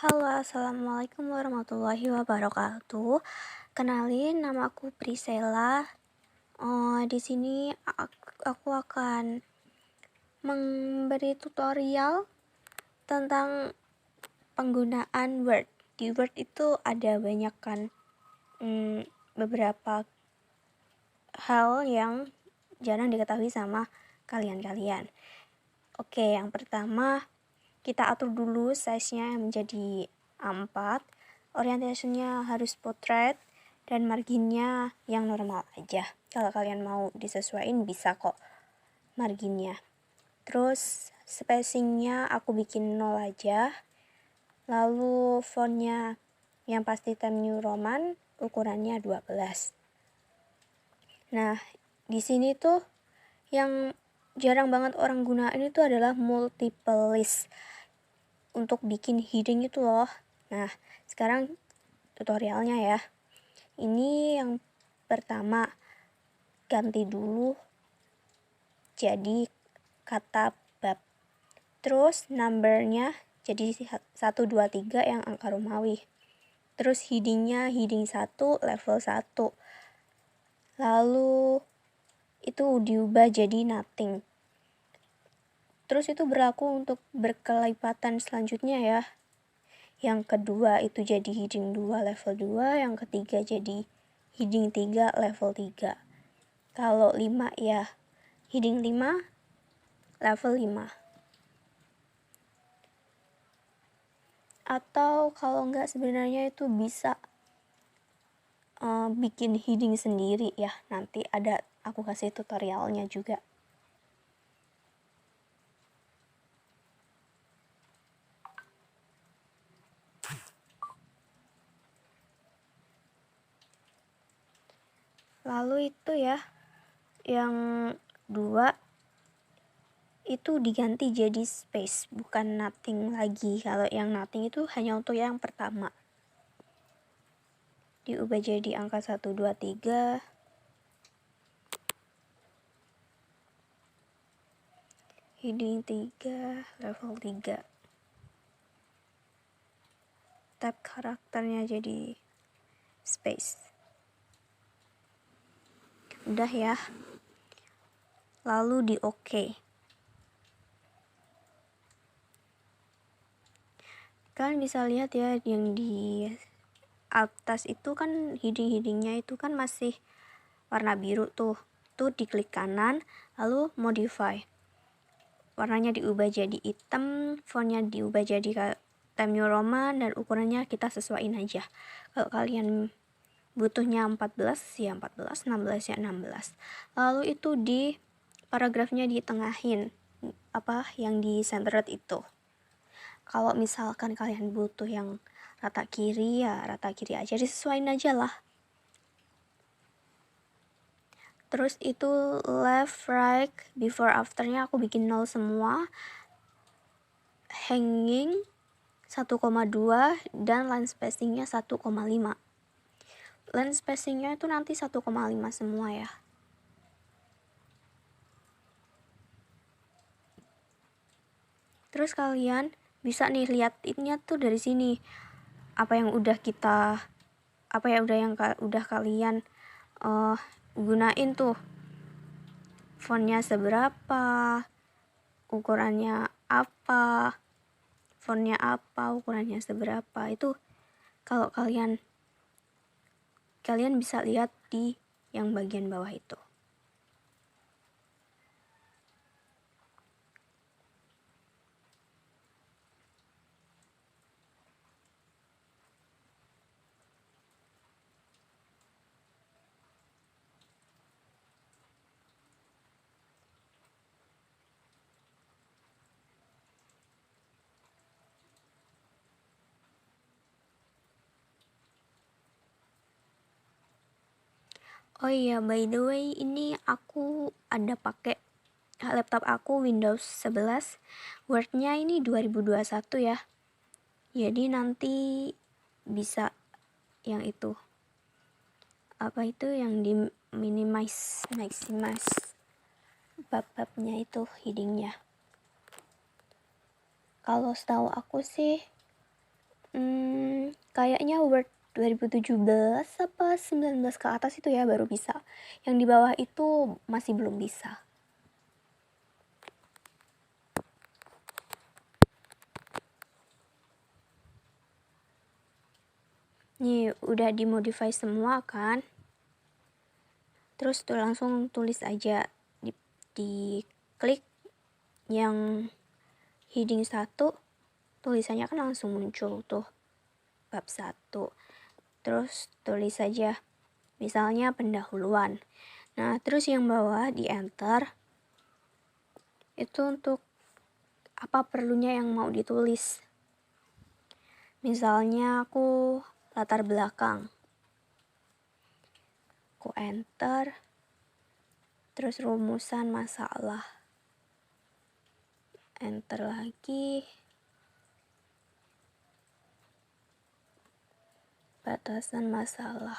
Halo, assalamualaikum warahmatullahi wabarakatuh. Kenalin, namaku Priscilla. Di sini aku akan memberi tutorial tentang penggunaan Word. Di Word itu ada banyak kan beberapa hal yang jarang diketahui sama kalian-kalian. Oke, yang pertama kita atur dulu size-nya menjadi A4, orientasinya harus portrait, dan marginnya yang normal aja. Kalau kalian mau disesuaikan bisa kok marginnya. Terus spacingnya aku bikin 0 aja. Lalu fontnya yang pasti Times New Roman, ukurannya 12. Nah, di sini tuh yang jarang banget orang gunain itu adalah multiple list untuk bikin heading itu loh. Nah, sekarang tutorialnya ya. Ini yang pertama, ganti dulu jadi kata bab. Terus numbernya jadi 1, 2, 3 yang angka Romawi. Terus headingnya heading 1 level 1. Lalu itu diubah jadi nothing. Terus itu berlaku untuk berkelipatan selanjutnya ya. Yang kedua itu jadi heading 2 level 2, yang ketiga jadi heading 3 level 3. Kalau 5 ya heading 5 level 5. Atau kalau enggak sebenarnya itu bisa bikin heading sendiri ya. Nanti ada aku kasih tutorialnya juga. Lalu itu ya, yang 2 itu diganti jadi space, bukan nothing lagi. Kalau yang nothing itu hanya untuk yang pertama. Diubah jadi angka 1, 2, 3. Heading 3 level 3. Tab karakternya jadi space. Udah ya. Lalu di OK. Kalian bisa lihat ya yang di atas itu kan heading-headingnya itu kan masih warna biru tuh. Tuh diklik kanan lalu modify. Warnanya diubah jadi hitam, fontnya diubah jadi Times New Roman, dan ukurannya kita sesuaiin aja. Kalau kalian butuhnya 14 ya 14, 16 ya 16. Lalu itu di paragrafnya ditengahin apa yang di centered itu. Kalau misalkan kalian butuh yang rata kiri ya rata kiri aja, disesuaiin aja lah. Terus itu left, right, before, afternya aku bikin 0 semua. Hanging 1,2 dan line spacingnya 1,5. Line spacingnya itu nanti 1,5 semua ya. Terus kalian bisa nih liatinnya tuh dari sini. Apa yang udah kalian gunain tuh. Fontnya seberapa, ukurannya apa, fontnya apa, ukurannya seberapa. Itu kalau kalian bisa lihat di yang bagian bawah itu. Oh iya, by the way, ini aku ada pakai laptop aku Windows 11. Word-nya ini 2021 ya. Jadi nanti bisa yang itu. Apa itu yang di maximize bab-babnya itu headingnya. Kalau setahu aku sih kayaknya Word 2017 apa 19 ke atas itu ya baru bisa. Yang di bawah itu masih belum bisa. Nih udah dimodify semua kan. Terus tuh langsung tulis aja, di klik yang heading 1, tulisannya kan langsung muncul tuh bab 1. Terus tulis saja misalnya pendahuluan. Nah terus yang bawah di enter itu untuk apa perlunya yang mau ditulis. Misalnya aku latar belakang, aku enter, terus rumusan masalah, enter lagi, batasan masalah.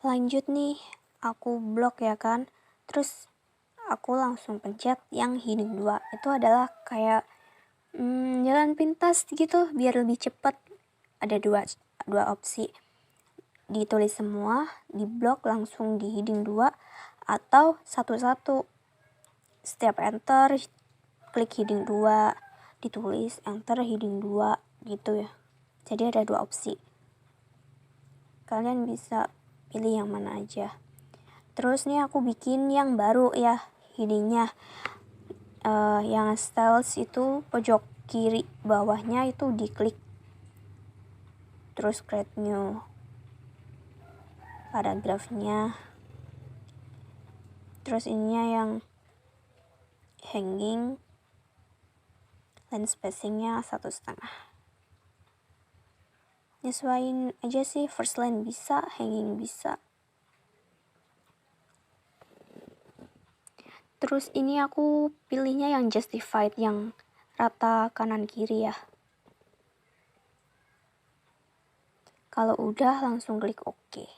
Lanjut nih, aku blok ya kan. Terus aku langsung pencet yang heading 2. Itu adalah kayak jalan pintas gitu biar lebih cepat. Ada dua opsi. Ditulis semua, di blok langsung di heading 2 atau satu-satu. Setiap enter klik heading 2, ditulis enter heading 2 gitu ya. Jadi ada dua opsi. Kalian bisa pilih yang mana aja. Terus nih aku bikin yang baru ya headingnya. Yang styles itu pojok kiri bawahnya itu diklik. Terus create new paragrafnya. Terus ininya yang hanging, line spacingnya 1,5. Nyesuaiin aja sih, first line bisa, hanging bisa. Terus ini aku pilihnya yang justified, yang rata kanan kiri ya. Kalau udah langsung klik OK.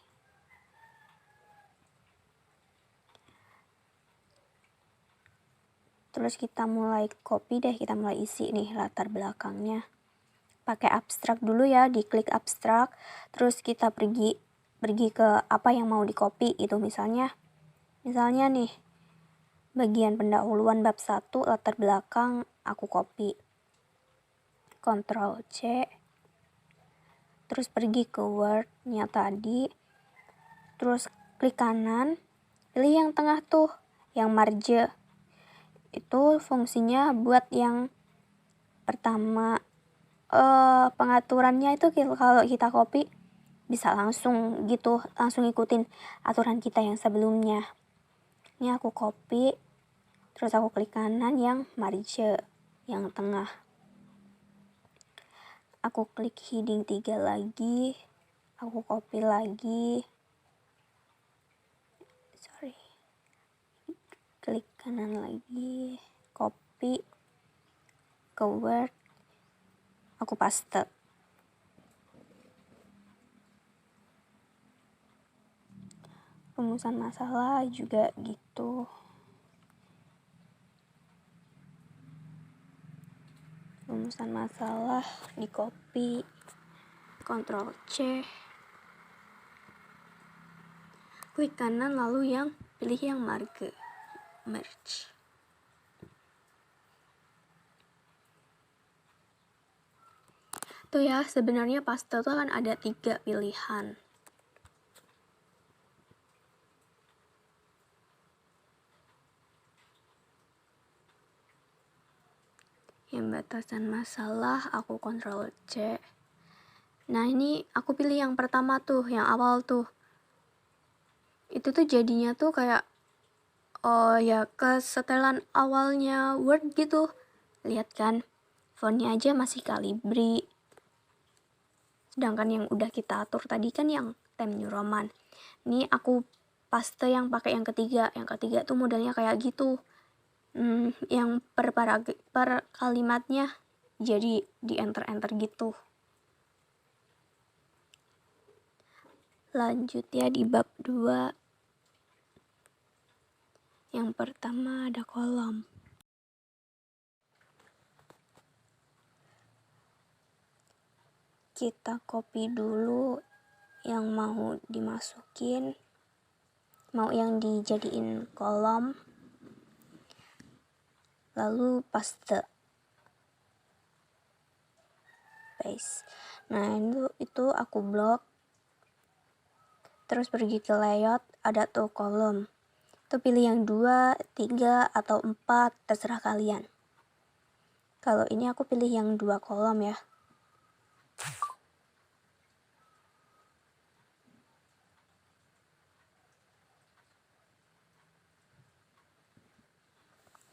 Terus kita mulai copy deh, kita mulai isi nih latar belakangnya. Pakai abstrak dulu ya, diklik abstrak, terus kita pergi ke apa yang mau di copy itu. Misalnya nih bagian pendahuluan bab 1 latar belakang aku copy. Ctrl C, terus pergi ke Word-nya tadi, terus klik kanan, pilih yang tengah tuh, yang marge. Itu fungsinya buat yang pertama. Pengaturannya itu kalau kita copy bisa langsung gitu, langsung ikutin aturan kita yang sebelumnya. Ini aku copy, terus aku klik kanan yang marge, yang tengah. Aku klik heading 3 lagi, aku copy lagi. Klik kanan lagi, copy ke Word, aku paste. Rumusan masalah juga gitu. Rumusan masalah di copy, Ctrl C, klik kanan lalu yang pilih yang marge, merge. Tuh ya, sebenarnya paste tuh kan ada 3 pilihan. Yang batasan masalah aku Ctrl C. Nah ini aku pilih yang pertama tuh, yang awal tuh. Itu tuh jadinya tuh kayak ya kesetelan awalnya Word gitu. Lihat kan, fontnya aja masih Calibri. Sedangkan yang udah kita atur tadi kan yang Times New Roman. Ini aku paste yang pakai yang ketiga. Yang ketiga tuh modelnya kayak gitu. Yang per kalimatnya jadi di enter gitu. Lanjut ya di bab 2. Yang pertama ada kolom. Kita copy dulu yang mau dimasukin, mau yang dijadiin kolom, lalu paste. Paste. Nah itu aku blok. Terus pergi ke layout, ada tuh kolom. Itu pilih yang 2, 3, atau 4, terserah kalian. Kalau ini aku pilih yang 2 kolom ya.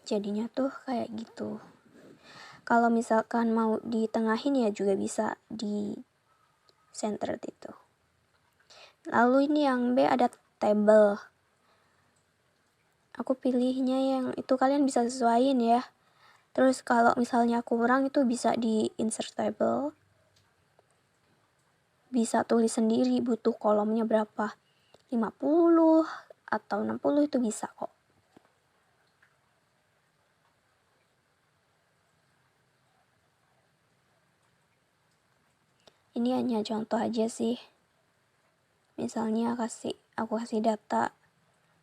Jadinya tuh kayak gitu. Kalau misalkan mau ditengahin ya juga bisa di center itu. Lalu ini yang B ada table. Aku pilihnya yang itu, kalian bisa sesuaiin ya. Terus kalau misalnya kurang itu bisa di insert table. Bisa tulis sendiri butuh kolomnya berapa. 50 atau 60 itu bisa kok. Ini hanya contoh aja sih. Misalnya aku kasih data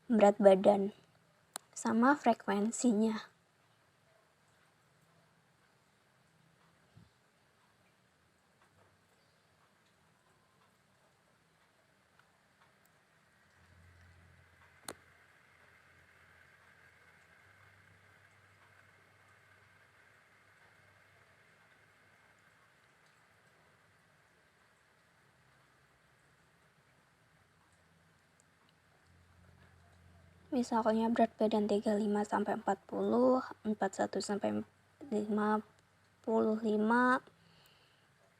berat badan sama frekuensinya. Misalnya berat badan 35 sampai 40, 41 sampai 55,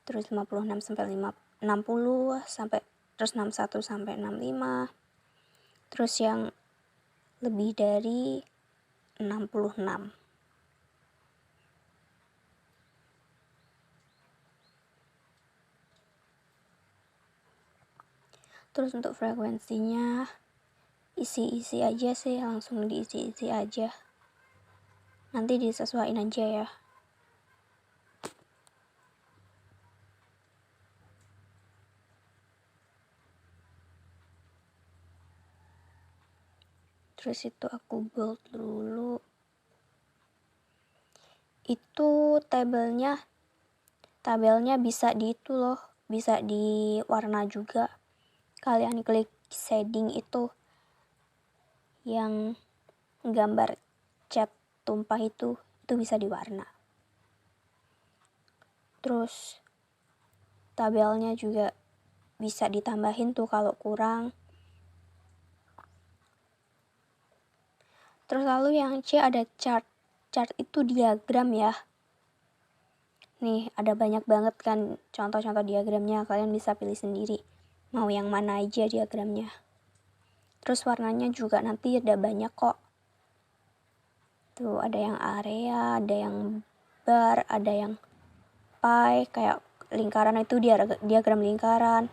terus 56 sampai 60 sampai terus 61 sampai 65. Terus yang lebih dari 66. Terus untuk frekuensinya isi aja sih, langsung diisi aja. Nanti disesuaikan aja ya. Terus itu aku bold dulu. Itu tabelnya bisa di itu loh, bisa di warna juga. Kalian klik shading itu yang gambar cat tumpah itu bisa diwarna. Terus tabelnya juga bisa ditambahin tuh kalau kurang. Terus lalu yang C ada chart itu diagram ya. Nih ada banyak banget kan contoh-contoh diagramnya, kalian bisa pilih sendiri mau yang mana aja diagramnya. Terus warnanya juga nanti ada banyak kok. Tuh ada yang area, ada yang bar, ada yang pie, kayak lingkaran itu diagram lingkaran.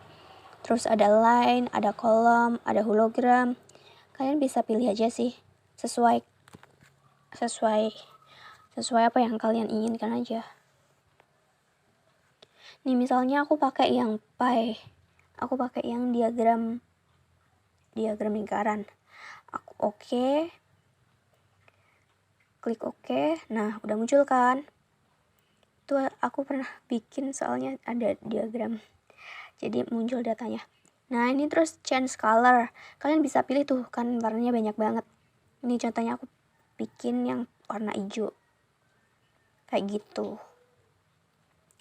Terus ada line, ada kolom, ada hologram. Kalian bisa pilih aja sih, sesuai apa yang kalian inginkan aja. Nih misalnya aku pakai yang pie, aku pakai yang diagram lingkaran. Aku oke. Klik oke. Nah udah muncul kan. Itu aku pernah bikin soalnya ada diagram, jadi muncul datanya. Nah ini terus change color, kalian bisa pilih tuh kan warnanya banyak banget. Ini contohnya aku bikin yang warna hijau. kayak gitu,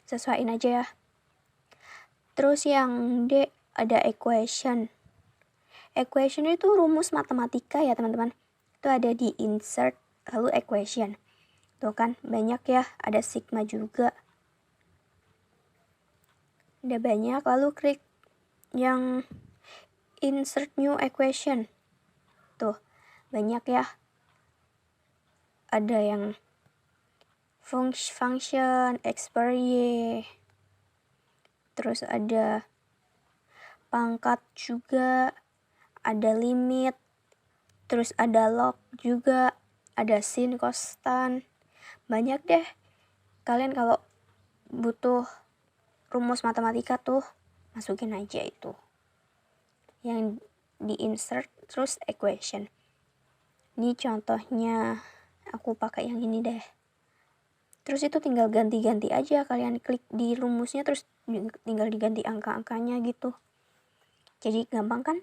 sesuaiin aja ya. Terus yang D ada equation itu rumus matematika ya teman-teman, itu ada di insert lalu equation. Tuh kan banyak ya, ada sigma juga, ada banyak. Lalu klik yang insert new equation, tuh banyak ya, ada yang function express, terus ada pangkat juga, ada limit, terus ada log juga, ada sin, kostan, banyak deh. Kalian kalau butuh rumus matematika tuh masukin aja itu yang di insert terus equation. Ini contohnya aku pakai yang ini deh. Terus itu tinggal ganti-ganti aja, kalian klik di rumusnya terus tinggal diganti angka-angkanya gitu. Jadi gampang kan?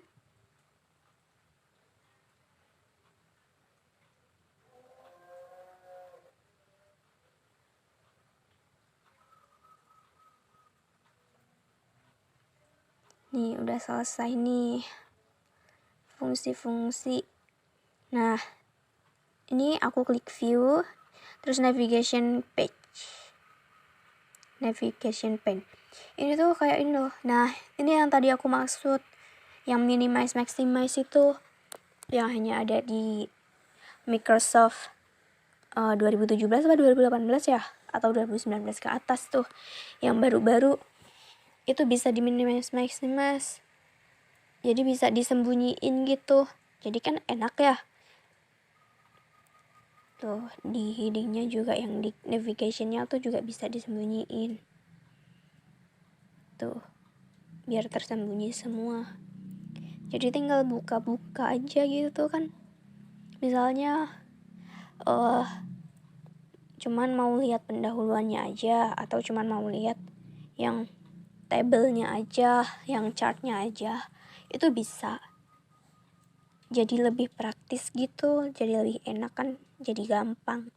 Nih udah selesai nih fungsi-fungsi. Nah ini aku klik view terus navigation pane. Ini tuh kayak ini loh. Nah ini yang tadi aku maksud, yang minimize maximize itu yang hanya ada di Microsoft 2017 atau 2018 ya, atau 2019 ke atas tuh. Yang baru-baru itu bisa di minimize maximize, jadi bisa disembunyiin gitu, jadi kan enak ya. Tuh di headingnya juga, yang di navigationnya tuh juga bisa disembunyiin tuh, biar tersembunyi semua. Jadi tinggal buka-buka aja gitu kan. Misalnya cuman mau lihat pendahuluannya aja, atau cuman mau lihat yang tabelnya aja, yang chartnya aja, itu bisa. Jadi lebih praktis gitu, jadi lebih enak kan, jadi gampang.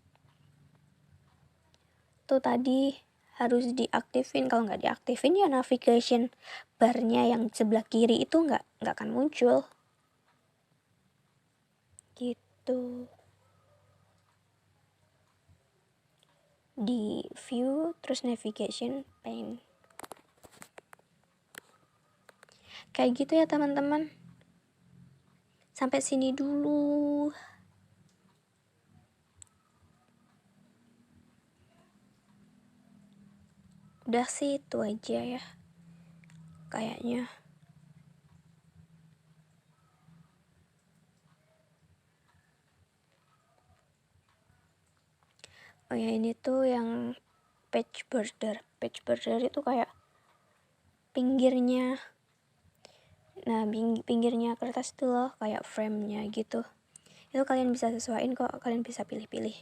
Tuh tadi harus diaktifin, kalau nggak diaktifin ya navigation barnya yang sebelah kiri itu nggak akan muncul gitu. Di view terus navigation pane kayak gitu ya teman-teman. Sampai sini dulu. Udah sih itu aja ya kayaknya. Oh ya, ini tuh yang page border itu kayak pinggirnya. Nah pinggirnya kertas itu loh, kayak frame-nya gitu. Itu kalian bisa sesuaiin kok, kalian bisa pilih-pilih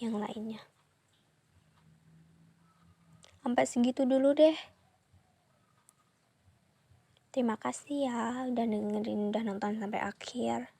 yang lainnya. Sampai segitu dulu deh. Terima kasih ya udah dengerin, udah nonton sampai akhir.